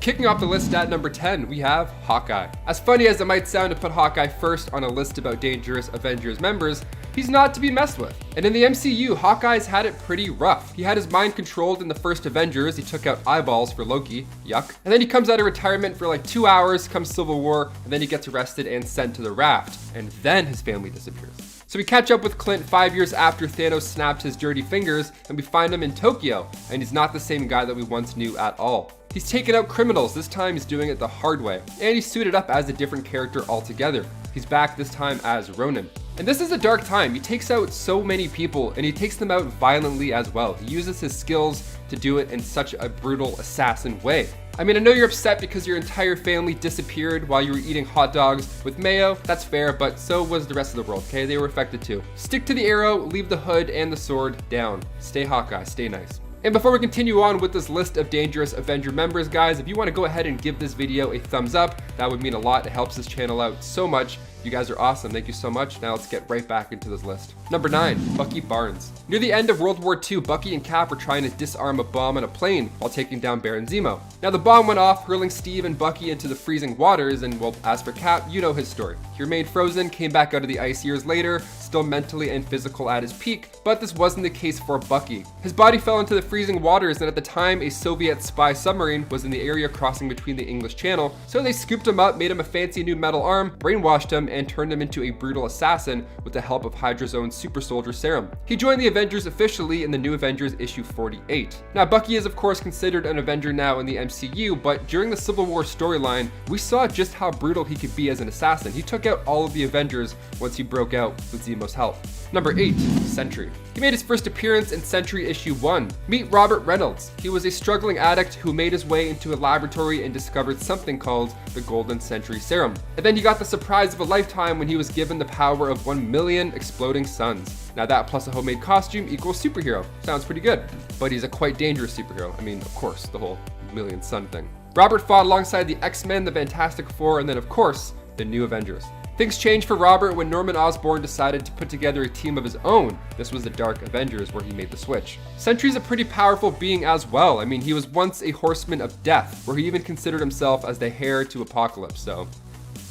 Kicking off the list at number 10, we have Hawkeye. As funny as it might sound to put Hawkeye first on a list about dangerous Avengers members, he's not to be messed with. And in the MCU, Hawkeye's had it pretty rough. He had his mind controlled in the first Avengers, he took out eyeballs for Loki, yuck. And then he comes out of retirement for like 2 hours, comes Civil War, and then he gets arrested and sent to the Raft. And then his family disappears. So we catch up with Clint 5 years after Thanos snapped his dirty fingers, and we find him in Tokyo, and he's not the same guy that we once knew at all. He's taken out criminals, this time he's doing it the hard way, and he's suited up as a different character altogether. He's back this time as Ronin. And this is a dark time. He takes out so many people, and he takes them out violently as well. He uses his skills to do it in such a brutal assassin way. I mean, I know you're upset because your entire family disappeared while you were eating hot dogs with mayo. That's fair, but so was the rest of the world, okay? They were affected too. Stick to the arrow, leave the hood and the sword down. Stay Hawkeye, stay nice. And before we continue on with this list of dangerous Avenger members, guys, if you want to go ahead and give this video a thumbs up, that would mean a lot. It helps this channel out so much. You guys are awesome. Thank you so much. Now let's get right back into this list. Number 9, Bucky Barnes. Near the end of World War II, Bucky and Cap were trying to disarm a bomb on a plane while taking down Baron Zemo. Now the bomb went off, hurling Steve and Bucky into the freezing waters, and well, as for Cap, you know his story. He remained frozen, came back out of the ice years later, still mentally and physical at his peak, but this wasn't the case for Bucky. His body fell into the freezing waters, and at the time, a Soviet spy submarine was in the area crossing between the English Channel, so they scooped him up, made him a fancy new metal arm, brainwashed him, and turned him into a brutal assassin with the help of Hydra's own super soldier serum. He joined the Avengers officially in the New Avengers issue 48. Now, Bucky is of course considered an Avenger now in the MCU, but during the Civil War storyline, we saw just how brutal he could be as an assassin. He took out all of the Avengers once he broke out with Zemo's help. Number 8, Sentry. He made his first appearance in Sentry issue 1. Meet Robert Reynolds. He was a struggling addict who made his way into a laboratory and discovered something called the Golden Sentry Serum. And then he got the surprise of a lifetime when he was given the power of 1 million exploding suns. Now that plus a homemade costume equals superhero. Sounds pretty good. But he's a quite dangerous superhero. I mean, of course, the whole million sun thing. Robert fought alongside the X-Men, the Fantastic Four, and then of course, the New Avengers. Things changed for Robert when Norman Osborn decided to put together a team of his own. This was the Dark Avengers where he made the switch. Sentry's a pretty powerful being as well. I mean, he was once a horseman of death, where he even considered himself as the heir to Apocalypse, so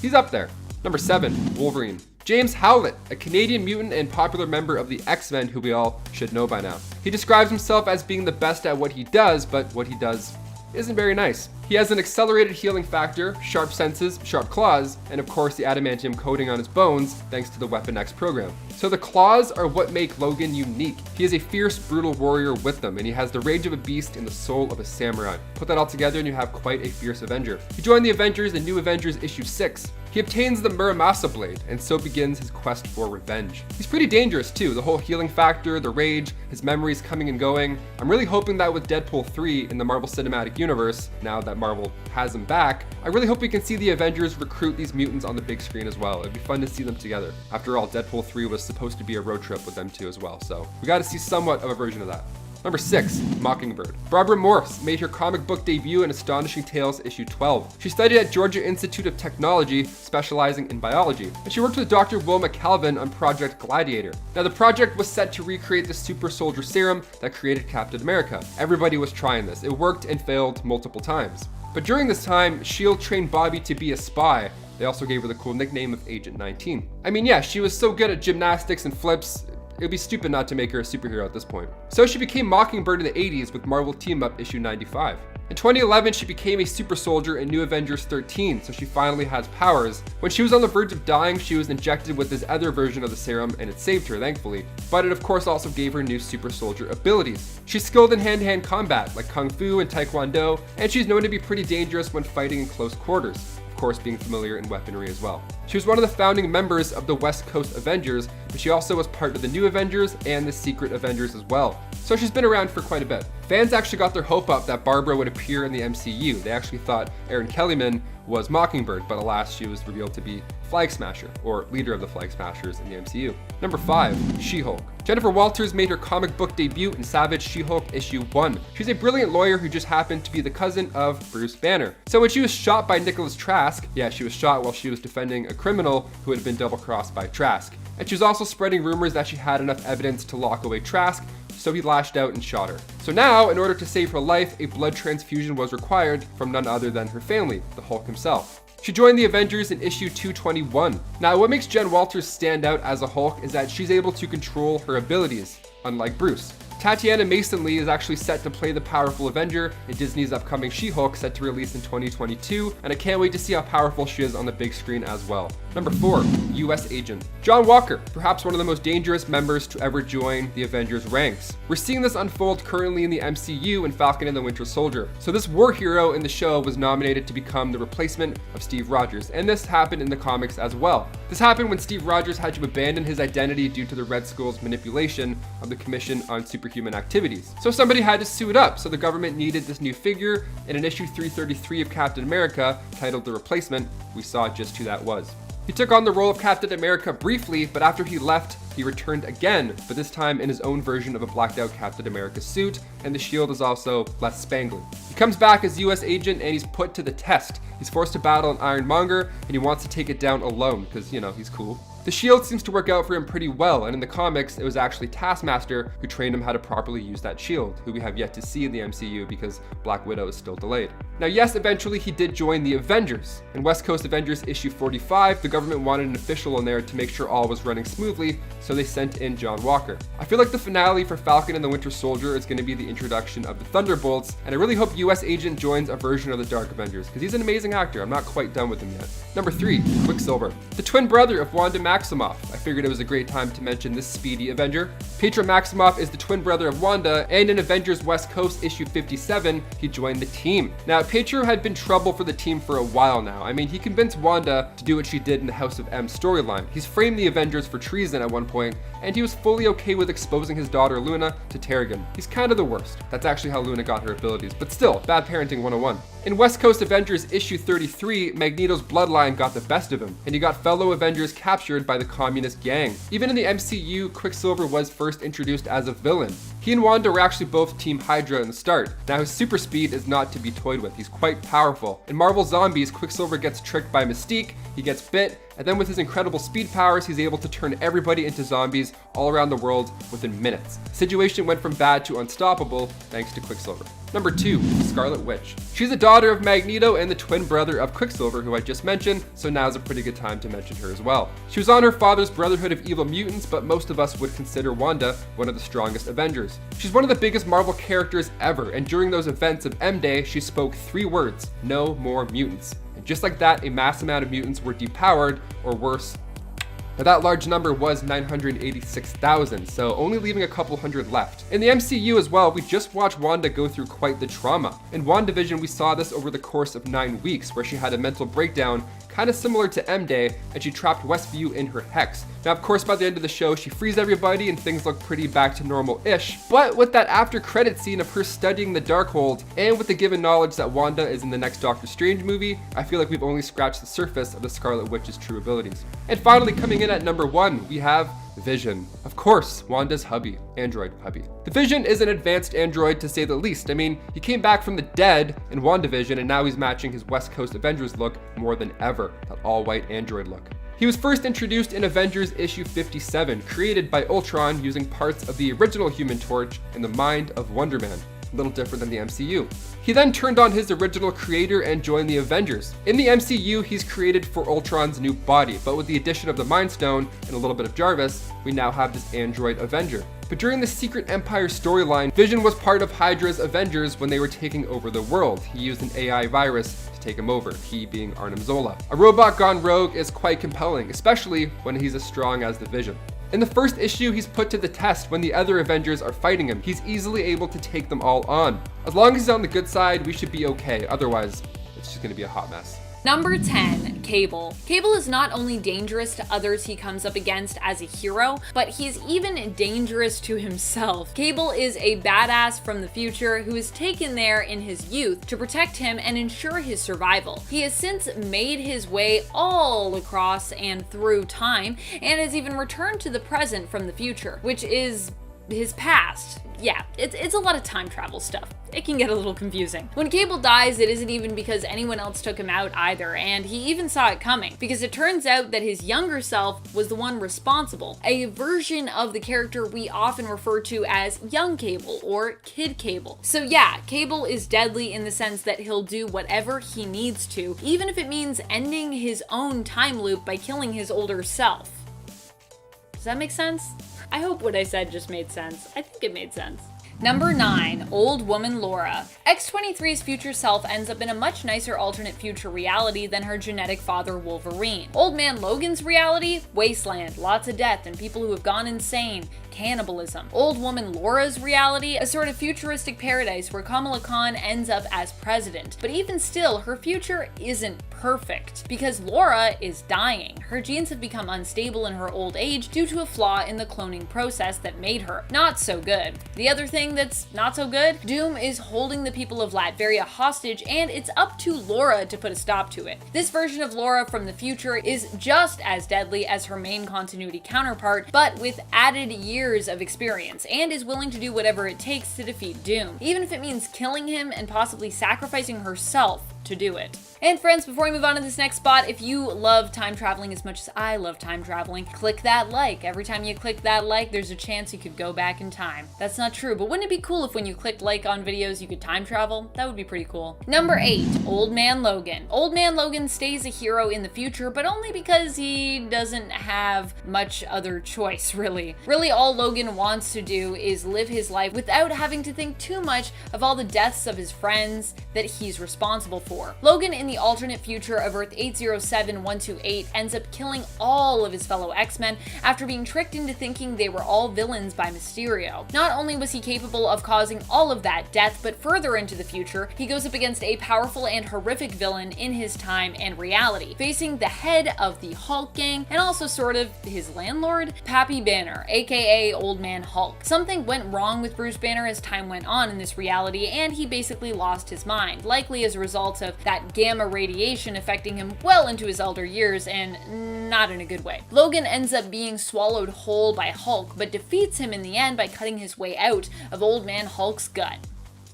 he's up there. Number 7, Wolverine. James Howlett, a Canadian mutant and popular member of the X-Men who we all should know by now. He describes himself as being the best at what he does, but what he does isn't very nice. He has an accelerated healing factor, sharp senses, sharp claws, and of course the adamantium coating on his bones thanks to the Weapon X program. So the claws are what make Logan unique. He is a fierce, brutal warrior with them, and he has the rage of a beast and the soul of a samurai. Put that all together and you have quite a fierce Avenger. He joined the Avengers in New Avengers issue 6. He obtains the Muramasa blade, and so begins his quest for revenge. He's pretty dangerous too, the whole healing factor, the rage, his memories coming and going. I'm really hoping that with Deadpool 3 in the Marvel Cinematic Universe, now that Marvel has him back, I really hope we can see the Avengers recruit these mutants on the big screen as well. It'd be fun to see them together. After all, Deadpool 3 was supposed to be a road trip with them too as well, so we got to see somewhat of a version of that. Number 6, Mockingbird. Barbara Morse made her comic book debut in Astonishing Tales issue 12. She studied at Georgia Institute of Technology, specializing in biology, and she worked with Dr. Wilma Calvin on Project Gladiator. Now the project was set to recreate the super soldier serum that created Captain America. Everybody was trying this. It worked and failed multiple times. But during this time, S.H.I.E.L.D. trained Bobby to be a spy. They also gave her the cool nickname of Agent 19. I mean, yeah, she was so good at gymnastics and flips, it would be stupid not to make her a superhero at this point. So she became Mockingbird in the 80s with Marvel Team Up issue 95. In 2011, she became a super soldier in New Avengers 13, so she finally has powers. When she was on the verge of dying, she was injected with this other version of the serum, and it saved her, thankfully. But it of course also gave her new super soldier abilities. She's skilled in hand-to-hand combat, like Kung Fu and Taekwondo, and she's known to be pretty dangerous when fighting in close quarters. Of course, being familiar in weaponry as well. She was one of the founding members of the West Coast Avengers, but she also was part of the New Avengers and the Secret Avengers as well. So she's been around for quite a bit. Fans actually got their hope up that Barbara would appear in the MCU. They actually thought Erin Kellyman was Mockingbird, but alas, she was revealed to be Flag Smasher, or leader of the Flag Smashers in the MCU. Number 5, She-Hulk. Jennifer Walters made her comic book debut in Savage She-Hulk issue 1. She's a brilliant lawyer who just happened to be the cousin of Bruce Banner. So when she was shot by Nicholas Trask, yeah, she was shot while she was defending a criminal who had been double-crossed by Trask. And she was also spreading rumors that she had enough evidence to lock away Trask, so he lashed out and shot her. So now, in order to save her life, a blood transfusion was required from none other than her family, the Hulk himself. She joined the Avengers in issue 221. Now, what makes Jen Walters stand out as a Hulk is that she's able to control her abilities, unlike Bruce. Tatiana Mason Lee is actually set to play the powerful Avenger in Disney's upcoming She-Hulk, set to release in 2022, and I can't wait to see how powerful she is on the big screen as well. Number 4, US Agent. John Walker, perhaps one of the most dangerous members to ever join the Avengers ranks. We're seeing this unfold currently in the MCU in Falcon and the Winter Soldier. So this war hero in the show was nominated to become the replacement of Steve Rogers, and this happened in the comics as well. This happened when Steve Rogers had to abandon his identity due to the Red Skull's manipulation of the Commission on Superhuman Activities. So somebody had to suit up, so the government needed this new figure, and in issue 333 of Captain America, titled The Replacement, we saw just who that was. He took on the role of Captain America briefly, but after he left, he returned again, but this time in his own version of a blacked out Captain America suit, and the shield is also less spangly. He comes back as US Agent and he's put to the test. He's forced to battle an Ironmonger, and he wants to take it down alone, because, you know, he's cool. The shield seems to work out for him pretty well, and in the comics, it was actually Taskmaster who trained him how to properly use that shield, who we have yet to see in the MCU because Black Widow is still delayed. Now yes, eventually he did join the Avengers. In West Coast Avengers issue 45, the government wanted an official in there to make sure all was running smoothly, so they sent in John Walker. I feel like the finale for Falcon and the Winter Soldier is going to be the introduction of the Thunderbolts, and I really hope US Agent joins a version of the Dark Avengers, because he's an amazing actor. I'm not quite done with him yet. Number 3, Quicksilver. The twin brother of Wanda Maximoff. I figured it was a great time to mention this speedy Avenger. Pietro Maximoff is the twin brother of Wanda, and in Avengers West Coast issue 57, he joined the team. Now, Pietro had been trouble for the team for a while now. I mean, he convinced Wanda to do what she did in the House of M storyline. He's framed the Avengers for treason at one point, and he was fully okay with exposing his daughter Luna to Terrigen. He's kind of the worst. That's actually how Luna got her abilities, but still, bad parenting 101. In West Coast Avengers issue 33, Magneto's bloodline got the best of him, and he got fellow Avengers captured by the communist gang. Even in the MCU, Quicksilver was first introduced as a villain. He and Wanda were actually both Team Hydra in the start. Now his super speed is not to be toyed with. He's quite powerful. In Marvel Zombies, Quicksilver gets tricked by Mystique, he gets bit, and then with his incredible speed powers, he's able to turn everybody into zombies all around the world within minutes. The situation went from bad to unstoppable thanks to Quicksilver. Number 2, Scarlet Witch. She's a daughter of Magneto and the twin brother of Quicksilver, who I just mentioned, so now's a pretty good time to mention her as well. She was on her father's Brotherhood of Evil Mutants, but most of us would consider Wanda one of the strongest Avengers. She's one of the biggest Marvel characters ever, and during those events of M-Day, she spoke 3 words: no more mutants. And just like that, a mass amount of mutants were depowered, or worse. Now that large number was 986,000, so only leaving a couple hundred left. In the MCU as well, we just watched Wanda go through quite the trauma. In WandaVision, we saw this over the course of 9 weeks, where she had a mental breakdown kind of similar to M-Day, and she trapped Westview in her hex. Now, of course, by the end of the show, she frees everybody and things look pretty back to normal-ish, but with that after-credit scene of her studying the Darkhold, and with the given knowledge that Wanda is in the next Doctor Strange movie, I feel like we've only scratched the surface of the Scarlet Witch's true abilities. And finally, coming in at number 1, we have Vision. Of course, Wanda's hubby, android hubby. The Vision is an advanced android to say the least. I mean, he came back from the dead in WandaVision and now he's matching his West Coast Avengers look more than ever, that all-white android look. He was first introduced in Avengers issue 57, created by Ultron using parts of the original Human Torch and the mind of Wonder Man. A little different than the MCU. He then turned on his original creator and joined the Avengers. In the MCU, he's created for Ultron's new body, but with the addition of the Mind Stone and a little bit of Jarvis, we now have this android Avenger. But during the Secret Empire storyline, Vision was part of Hydra's Avengers when they were taking over the world. He used an AI virus to take him over, he being Arnim Zola. A robot gone rogue is quite compelling, especially when he's as strong as the Vision. In the first issue, he's put to the test when the other Avengers are fighting him. He's easily able to take them all on. As long as he's on the good side, we should be okay. Otherwise, it's just gonna be a hot mess. Number 10, Cable. Cable is not only dangerous to others he comes up against as a hero, but he's even dangerous to himself. Cable is a badass from the future who is taken there in his youth to protect him and ensure his survival. He has since made his way all across and through time, and has even returned to the present from the future, which is his past. Yeah, it's a lot of time travel stuff. It can get a little confusing. When Cable dies, it isn't even because anyone else took him out either, and he even saw it coming, because it turns out that his younger self was the one responsible, a version of the character we often refer to as young Cable or Kid Cable. So yeah, Cable is deadly in the sense that he'll do whatever he needs to, even if it means ending his own time loop by killing his older self. Does that make sense? I hope what I said just made sense. I think it made sense. Number 9, Old Woman Laura. X-23's future self ends up in a much nicer alternate future reality than her genetic father Wolverine. Old Man Logan's reality? Wasteland, lots of death and people who have gone insane. Cannibalism. Old Woman Laura's reality? A sort of futuristic paradise where Kamala Khan ends up as president. But even still, her future isn't perfect, because Laura is dying. Her genes have become unstable in her old age due to a flaw in the cloning process that made her. Not so good. The other thing that's not so good? Doom is holding the people of Latveria hostage, and it's up to Laura to put a stop to it. This version of Laura from the future is just as deadly as her main continuity counterpart, but with added years of experience, and is willing to do whatever it takes to defeat Doom, even if it means killing him and possibly sacrificing herself to do it. And friends, before we move on to this next spot, if you love time traveling as much as I love time traveling, click that like. Every time you click that like, there's a chance you could go back in time. That's not true, but wouldn't it be cool if when you clicked like on videos, you could time travel? That would be pretty cool. Number 8, Old Man Logan. Old Man Logan stays a hero in the future, but only because he doesn't have much other choice, really. Really, all Logan wants to do is live his life without having to think too much of all the deaths of his friends that he's responsible for. Logan in the alternate future of Earth 807128 ends up killing all of his fellow X-Men after being tricked into thinking they were all villains by Mysterio. Not only was he capable of causing all of that death, but further into the future, he goes up against a powerful and horrific villain in his time and reality, facing the head of the Hulk gang and also sort of his landlord, Pappy Banner, aka Old Man Hulk. Something went wrong with Bruce Banner as time went on in this reality, and he basically lost his mind, likely as a result of that gamma radiation affecting him well into his elder years, and not in a good way. Logan ends up being swallowed whole by Hulk, but defeats him in the end by cutting his way out of Old Man Hulk's gut.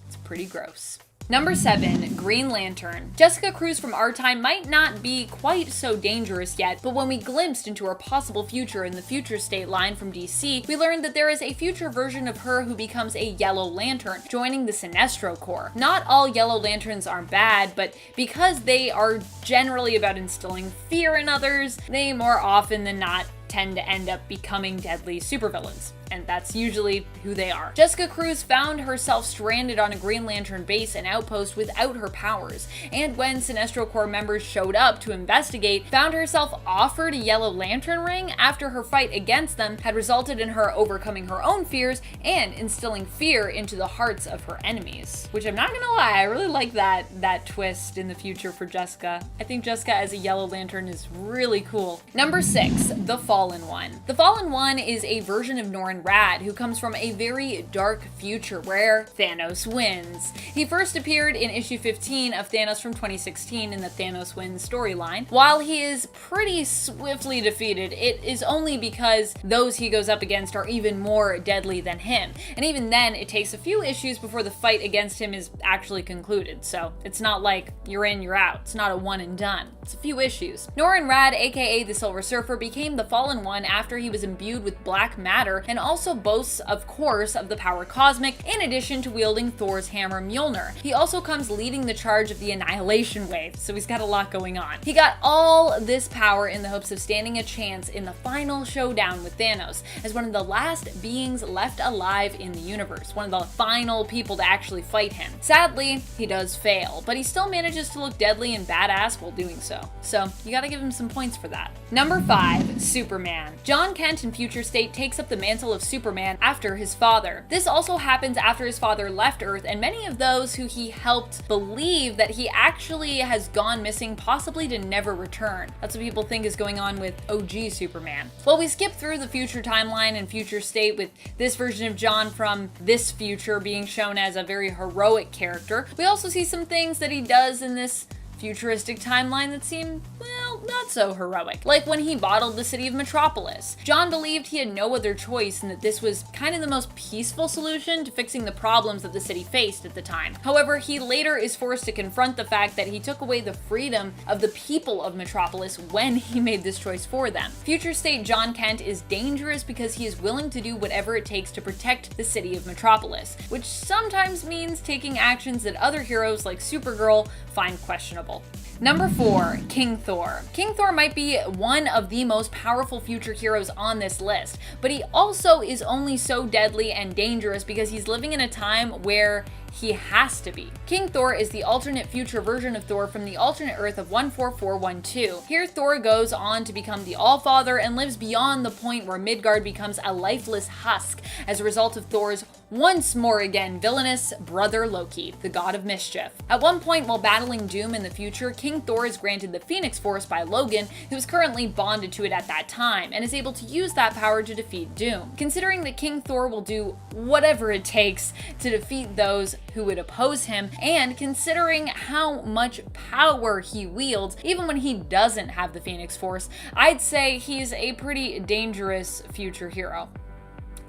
It's pretty gross. Number 7, Green Lantern. Jessica Cruz from our time might not be quite so dangerous yet, but when we glimpsed into her possible future in the Future State line from DC, we learned that there is a future version of her who becomes a Yellow Lantern, joining the Sinestro Corps. Not all Yellow Lanterns are bad, but because they are generally about instilling fear in others, they more often than not tend to end up becoming deadly supervillains. And that's usually who they are. Jessica Cruz found herself stranded on a Green Lantern base and outpost without her powers, and when Sinestro Corps members showed up to investigate, found herself offered a Yellow Lantern ring after her fight against them had resulted in her overcoming her own fears and instilling fear into the hearts of her enemies. Which I'm not gonna lie, I really like that twist in the future for Jessica. I think Jessica as a Yellow Lantern is really cool. Number 6, The Fallen One. The Fallen One is a version of Norrin Rad who comes from a very dark future where Thanos wins. He first appeared in issue 15 of Thanos from 2016 in the Thanos Wins storyline. While he is pretty swiftly defeated, it is only because those he goes up against are even more deadly than him. And even then, it takes a few issues before the fight against him is actually concluded. So it's not like you're in, you're out. It's not a one and done. It's a few issues. Norrin Rad, aka the Silver Surfer, became the Fallen One after he was imbued with black matter and also boasts, of course, of the power cosmic, in addition to wielding Thor's hammer Mjolnir. He also comes leading the charge of the Annihilation Wave, so he's got a lot going on. He got all this power in the hopes of standing a chance in the final showdown with Thanos, as one of the last beings left alive in the universe, one of the final people to actually fight him. Sadly, he does fail, but he still manages to look deadly and badass while doing so. So, you gotta give him some points for that. Number 5, Superman. John Kent in Future State takes up the mantle of Superman after his father. This also happens after his father left Earth, and many of those who he helped believe that he actually has gone missing, possibly to never return. That's what people think is going on with OG Superman. Well, we skip through the future timeline and Future State with this version of John from this future being shown as a very heroic character. We also see some things that he does in this futuristic timeline that seem, well, well, not so heroic. Like when he bottled the city of Metropolis. John believed he had no other choice and that this was kind of the most peaceful solution to fixing the problems that the city faced at the time. However, he later is forced to confront the fact that he took away the freedom of the people of Metropolis when he made this choice for them. Future state John Kent is dangerous because he is willing to do whatever it takes to protect the city of Metropolis, which sometimes means taking actions that other heroes like Supergirl find questionable. Number 4, King Thor. King Thor might be one of the most powerful future heroes on this list, but he also is only so deadly and dangerous because he's living in a time where he has to be. King Thor is the alternate future version of Thor from the alternate Earth of 14412. Here Thor goes on to become the Allfather and lives beyond the point where Midgard becomes a lifeless husk as a result of Thor's once more again villainous brother Loki, the god of mischief. At one point while battling Doom in the future, King Thor is granted the Phoenix Force by Logan, who is currently bonded to it at that time, and is able to use that power to defeat Doom. Considering that King Thor will do whatever it takes to defeat those who would oppose him, and considering how much power he wields, even when he doesn't have the Phoenix Force, I'd say he's a pretty dangerous future hero.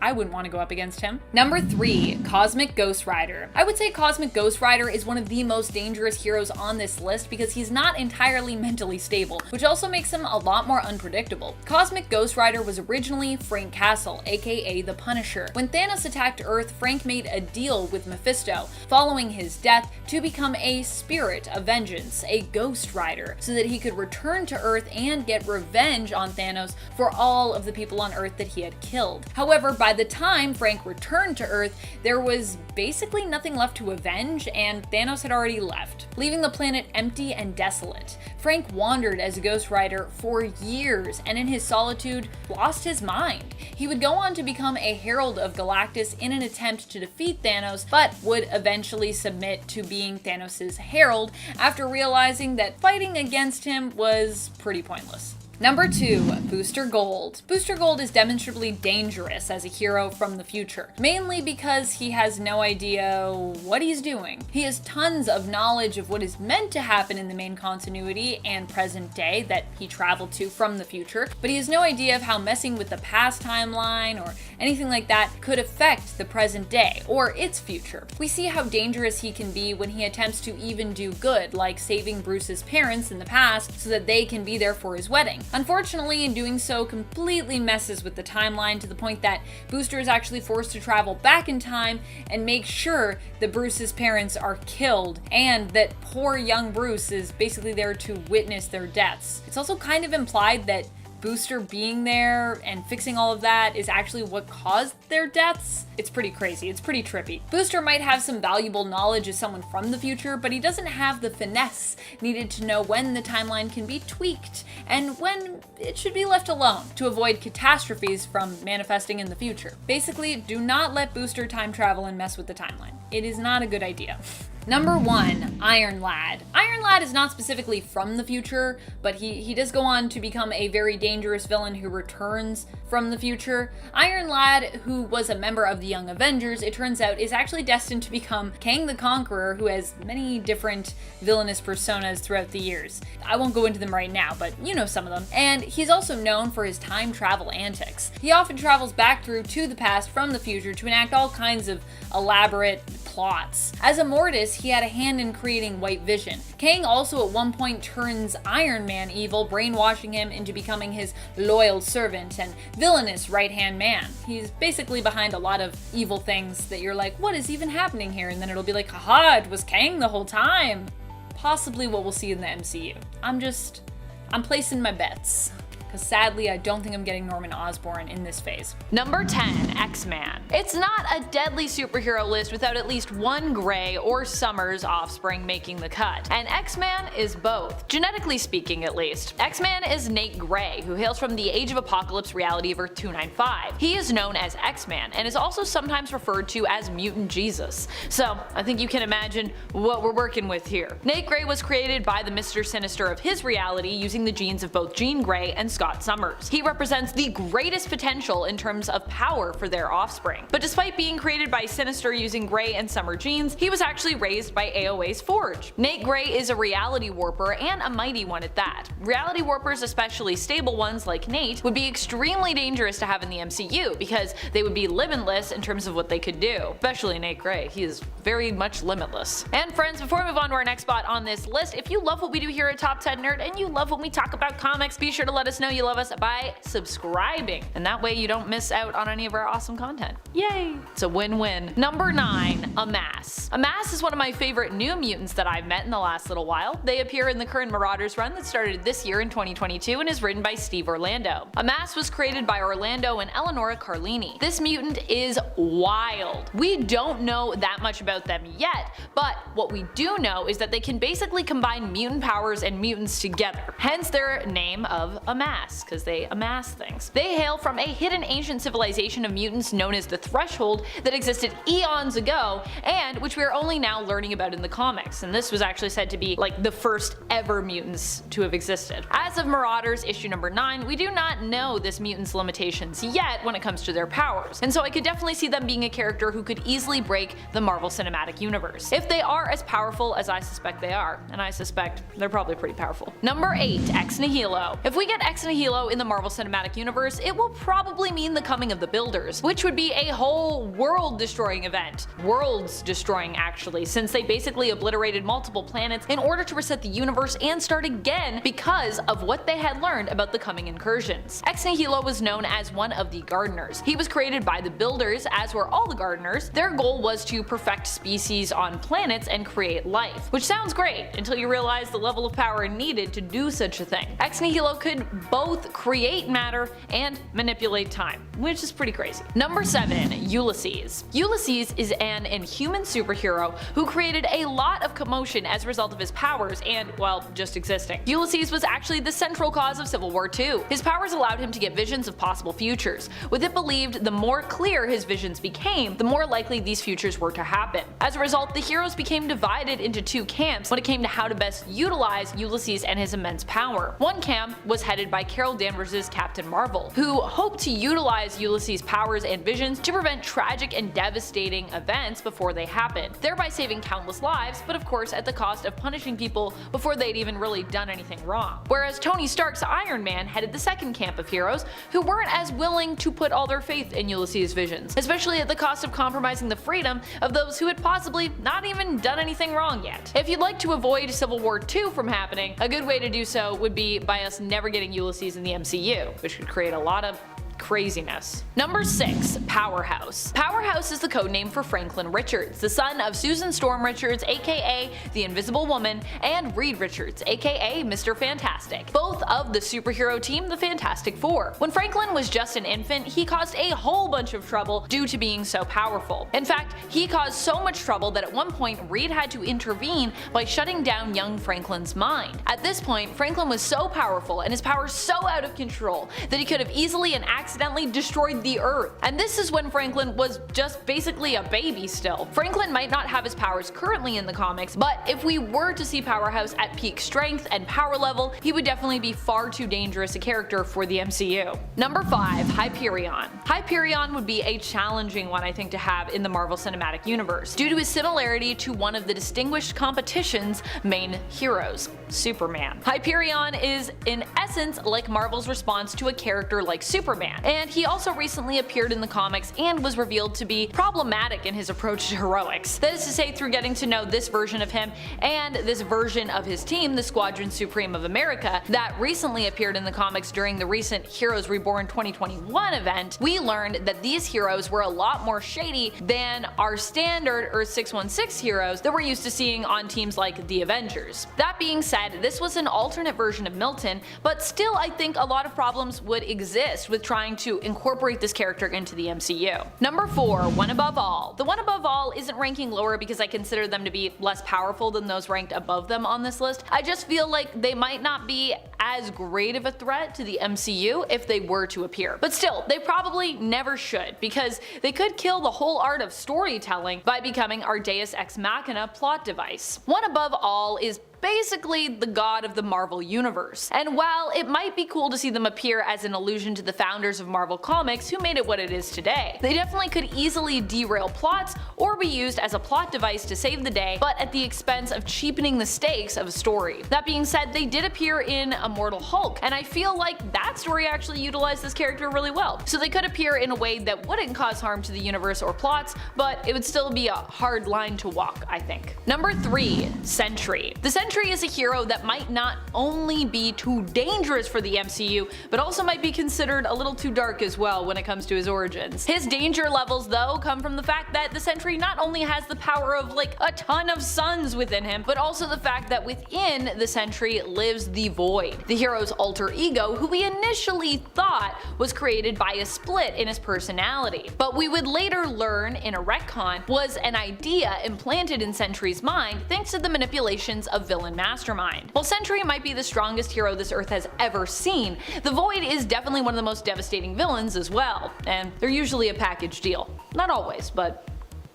I wouldn't want to go up against him. Number 3, Cosmic Ghost Rider. I would say Cosmic Ghost Rider is one of the most dangerous heroes on this list because he's not entirely mentally stable, which also makes him a lot more unpredictable. Cosmic Ghost Rider was originally Frank Castle, aka the Punisher. When Thanos attacked Earth, Frank made a deal with Mephisto, following his death, to become a spirit of vengeance, a Ghost Rider, so that he could return to Earth and get revenge on Thanos for all of the people on Earth that he had killed. However, by the time Frank returned to Earth, there was basically nothing left to avenge, and Thanos had already left, leaving the planet empty and desolate. Frank wandered as a Ghost Rider for years, and in his solitude, lost his mind. He would go on to become a Herald of Galactus in an attempt to defeat Thanos, but would eventually submit to being Thanos' Herald after realizing that fighting against him was pretty pointless. Number 2, Booster Gold. Booster Gold is demonstrably dangerous as a hero from the future, mainly because he has no idea what he's doing. He has tons of knowledge of what is meant to happen in the main continuity and present day that he traveled to from the future, but he has no idea of how messing with the past timeline or anything like that could affect the present day or its future. We see how dangerous he can be when he attempts to even do good, like saving Bruce's parents in the past so that they can be there for his wedding. Unfortunately, in doing so, completely messes with the timeline to the point that Booster is actually forced to travel back in time and make sure that Bruce's parents are killed, and that poor young Bruce is basically there to witness their deaths. It's also kind of implied that Booster being there and fixing all of that is actually what caused their deaths. It's pretty crazy, it's pretty trippy. Booster might have some valuable knowledge as someone from the future, but he doesn't have the finesse needed to know when the timeline can be tweaked and when it should be left alone to avoid catastrophes from manifesting in the future. Basically, do not let Booster time travel and mess with the timeline. It is not a good idea. Number 1, Iron Lad. Iron Lad is not specifically from the future, but he does go on to become a very dangerous villain who returns from the future. Iron Lad, who was a member of the Young Avengers, it turns out is actually destined to become Kang the Conqueror, who has many different villainous personas throughout the years. I won't go into them right now, but you know some of them. And he's also known for his time travel antics. He often travels back through to the past from the future to enact all kinds of elaborate plots. As a Mortis, he had a hand in creating White Vision. Kang also at one point turns Iron Man evil, brainwashing him into becoming his loyal servant and villainous right-hand man. He's basically behind a lot of evil things that you're like, what is even happening here? And then it'll be like, haha, it was Kang the whole time. Possibly what we'll see in the MCU. I'm placing my bets, because sadly I don't think I'm getting Norman Osborn in this phase. Number 10, X-Man. It's not a deadly superhero list without at least one Gray or Summers offspring making the cut, and X-Man is both, genetically speaking at least. X-Man is Nate Gray, who hails from the Age of Apocalypse reality of Earth 295. He is known as X-Man, and is also sometimes referred to as Mutant Jesus. So I think you can imagine what we're working with here. Nate Gray was created by the Mr. Sinister of his reality using the genes of both Jean Grey and Scott Summers. He represents the greatest potential in terms of power for their offspring. But despite being created by Sinister using Grey and Summer genes, he was actually raised by AOA's Forge. Nate Grey is a reality warper, and a mighty one at that. Reality warpers, especially stable ones like Nate, would be extremely dangerous to have in the MCU because they would be limitless in terms of what they could do. Especially Nate Grey, he is very much limitless. And friends, before we move on to our next spot on this list, if you love what we do here at Top 10 Nerd and you love when we talk about comics, be sure to let us know you love us by subscribing. And that way you don't miss out on any of our awesome content. Yay! It's a win-win. Number 9. Amass. Amass is one of my favorite new mutants that I've met in the last little while. They appear in the current Marauders run that started this year in 2022 and is written by Steve Orlando. Amass was created by Orlando and Eleonora Carlini. This mutant is wild. We don't know that much about them yet, but what we do know is that they can basically combine mutant powers and mutants together, hence their name of Amass, because they amass things. They hail from a hidden ancient civilization of mutants known as the Threshold that existed eons ago, and which we are only now learning about in the comics, and this was actually said to be like the first ever mutants to have existed. As of Marauders issue number 9, we do not know this mutant's limitations yet when it comes to their powers, and so I could definitely see them being a character who could easily break the Marvel Cinematic Universe. If they are as powerful as I suspect they are, and I suspect they're probably pretty powerful. Number 8. Ex Nihilo. If we get Ex Nihilo in the Marvel Cinematic Universe, it will probably mean the coming of the Builders, which would be a whole world-destroying event. Worlds-destroying actually, since they basically obliterated multiple planets in order to reset the universe and start again because of what they had learned about the coming incursions. Ex Nihilo was known as one of the Gardeners. He was created by the Builders, as were all the Gardeners. Their goal was to perfect species on planets and create life, which sounds great until you realize the level of power needed to do such a thing. Ex Nihilo could both create matter and manipulate time, which is pretty crazy. Number 7. Ulysses. Ulysses is an inhuman superhero who created a lot of commotion as a result of his powers and, well, just existing. Ulysses was actually the central cause of Civil War II. His powers allowed him to get visions of possible futures, with it believed the more clear his visions became, the more likely these futures were to happen. As a result, the heroes became divided into two camps when it came to how to best utilize Ulysses and his immense power. One camp was headed by Carol Danvers' Captain Marvel, who hoped to utilize Ulysses' powers and visions to prevent tragic and devastating events before they happened, thereby saving countless lives, but of course at the cost of punishing people before they'd even really done anything wrong. Whereas Tony Stark's Iron Man headed the second camp of heroes who weren't as willing to put all their faith in Ulysses' visions, especially at the cost of compromising the freedom of those who had possibly not even done anything wrong yet. If you'd like to avoid Civil War II from happening, a good way to do so would be by us never getting Ulysses in the MCU, which could create a lot of craziness. Number 6. Powerhouse. Powerhouse is the codename for Franklin Richards, the son of Susan Storm Richards aka the Invisible Woman and Reed Richards aka Mr. Fantastic, both of the superhero team the Fantastic Four. When Franklin was just an infant, he caused a whole bunch of trouble due to being so powerful. In fact, he caused so much trouble that at one point Reed had to intervene by shutting down young Franklin's mind. At this point, Franklin was so powerful and his powers so out of control that he could have easily and accidentally destroyed the Earth. And this is when Franklin was just basically a baby still. Franklin might not have his powers currently in the comics, but if we were to see Powerhouse at peak strength and power level, he would definitely be far too dangerous a character for the MCU. Number 5. Hyperion. Hyperion would be a challenging one I think to have in the Marvel Cinematic Universe, due to his similarity to one of the distinguished competition's main heroes, Superman. Hyperion is in essence like Marvel's response to a character like Superman, and he also recently appeared in the comics and was revealed to be problematic in his approach to heroics. That is to say, through getting to know this version of him and this version of his team, the Squadron Supreme of America, that recently appeared in the comics during the recent Heroes Reborn 2021 event, we learned that these heroes were a lot more shady than our standard Earth 616 heroes that we're used to seeing on teams like the Avengers. That being said, this was an alternate version of Milton, but still I think a lot of problems would exist with trying to incorporate this character into the MCU. Number 4. One Above All. The One Above All isn't ranking lower because I consider them to be less powerful than those ranked above them on this list. I just feel like they might not be as great of a threat to the MCU if they were to appear. But still, they probably never should, because they could kill the whole art of storytelling by becoming our Deus Ex Machina plot device. One Above All is basically the god of the Marvel Universe. And while it might be cool to see them appear as an allusion to the founders of Marvel Comics who made it what it is today, they definitely could easily derail plots or be used as a plot device to save the day, but at the expense of cheapening the stakes of a story. That being said, they did appear in Immortal Hulk, and I feel like that story actually utilized this character really well. So they could appear in a way that wouldn't cause harm to the universe or plots, but it would still be a hard line to walk, I think. Number 3. Sentry. The Sentry is a hero that might not only be too dangerous for the MCU, but also might be considered a little too dark as well when it comes to his origins. His danger levels though come from the fact that the Sentry not only has the power of like a ton of suns within him, but also the fact that within the Sentry lives the Void, the hero's alter ego who we initially thought was created by a split in his personality. But we would later learn in a retcon was an idea implanted in Sentry's mind thanks to the manipulations of Villain Mastermind. While Sentry might be the strongest hero this Earth has ever seen, the Void is definitely one of the most devastating villains as well, and they're usually a package deal. Not always, but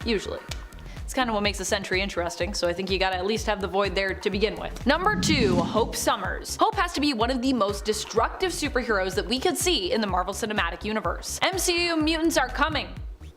usually. It's kind of what makes the Sentry interesting, so I think you gotta at least have the Void there to begin with. Number 2. Hope Summers. Hope has to be one of the most destructive superheroes that we could see in the Marvel Cinematic Universe. MCU mutants are coming.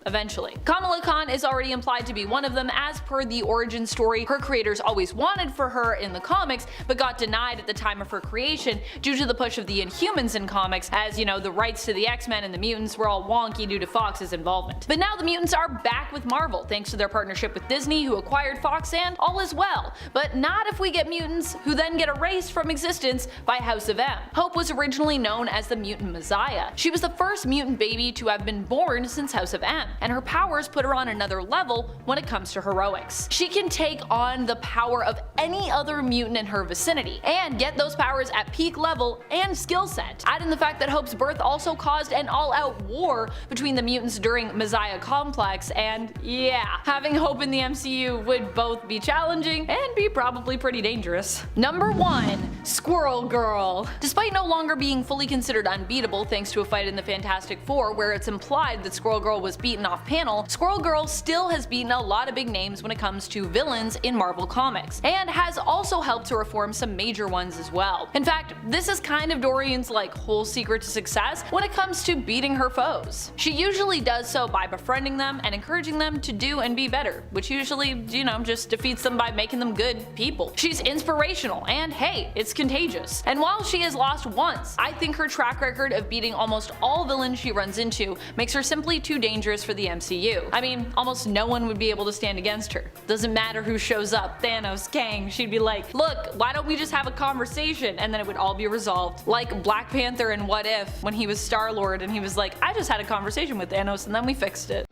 Eventually. Kamala Khan is already implied to be one of them as per the origin story her creators always wanted for her in the comics, but got denied at the time of her creation due to the push of the Inhumans in comics, as you know, the rights to the X-Men and the mutants were all wonky due to Fox's involvement. But now the mutants are back with Marvel thanks to their partnership with Disney, who acquired Fox, and all is well. But not if we get mutants who then get erased from existence by House of M. Hope was originally known as the Mutant Messiah. She was the first mutant baby to have been born since House of M, and her powers put her on another level when it comes to heroics. She can take on the power of any other mutant in her vicinity, and get those powers at peak level and skill set. Add in the fact that Hope's birth also caused an all-out war between the mutants during Messiah Complex, and yeah, having Hope in the MCU would both be challenging and be probably pretty dangerous. Number 1. Squirrel Girl. Despite no longer being fully considered unbeatable thanks to a fight in the Fantastic Four where it's implied that Squirrel Girl was beaten off panel, Squirrel Girl still has beaten a lot of big names when it comes to villains in Marvel Comics, and has also helped to reform some major ones as well. In fact, this is kind of Dorian's like whole secret to success when it comes to beating her foes. She usually does so by befriending them and encouraging them to do and be better, which usually, you know, just defeats them by making them good people. She's inspirational, and hey, it's contagious. And while she has lost once, I think her track record of beating almost all villains she runs into makes her simply too dangerous for the MCU. I mean, almost no one would be able to stand against her. Doesn't matter who shows up, Thanos, Kang, she'd be like, look, why don't we just have a conversation, and then it would all be resolved. Like Black Panther in What If, when he was Star-Lord and he was like, I just had a conversation with Thanos and then we fixed it.